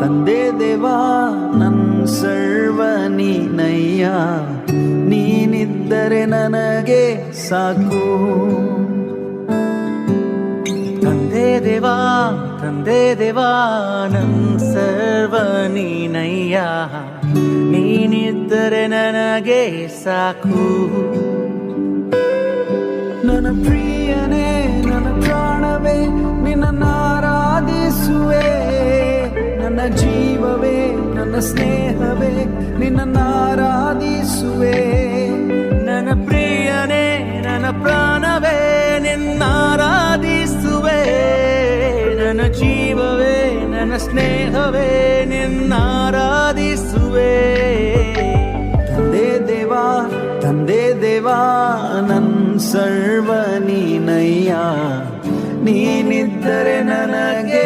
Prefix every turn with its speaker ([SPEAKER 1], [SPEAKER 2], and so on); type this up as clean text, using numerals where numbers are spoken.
[SPEAKER 1] ತಂದೆ ದೇವಾ ನನ್ ಸರ್ವ ನೀನಯ್ಯ, ನೀನಿದ್ದರೆ ನನಗೆ ಸಾಕು.
[SPEAKER 2] ತಂದೆ ದೇವಾ ನನ್ ಸರ್ವ ನೀನಯ್ಯ, ನೀನಿದ್ದರೆ ನನಗೆ ಸಾಕು.
[SPEAKER 1] ನನ್ನ ಪ್ರಿಯನೇ ನನ್ನ ಪ್ರಾಣವೇ ನಿನ್ನನ್ನು ಆರಾಧಿಸುವೆ, ನನ್ನ ಜೀವವೇ ನನ್ನ ಸ್ನೇಹವೇ ನಿನ್ನನ್ನು ಆರಾಧಿಸುವೆ.
[SPEAKER 2] ನನ್ನ ಪ್ರಿಯನೇ ನನ್ನ ಪ್ರಾಣವೇ ನಿನ್ನಾರಾಧಿಸುವೆ, ನನ್ನ ಜೀವವೇ ನನ್ನ ಸ್ನೇಹವೇ ನಿನ್ನಾರಾಧಿಸುವೆ.
[SPEAKER 1] ತಂದೆ ದೇವಾ ನನ್ ಸರ್ವ ನೀನಯ್ಯ, ನೀನಿದ್ದರೆ ನನಗೆ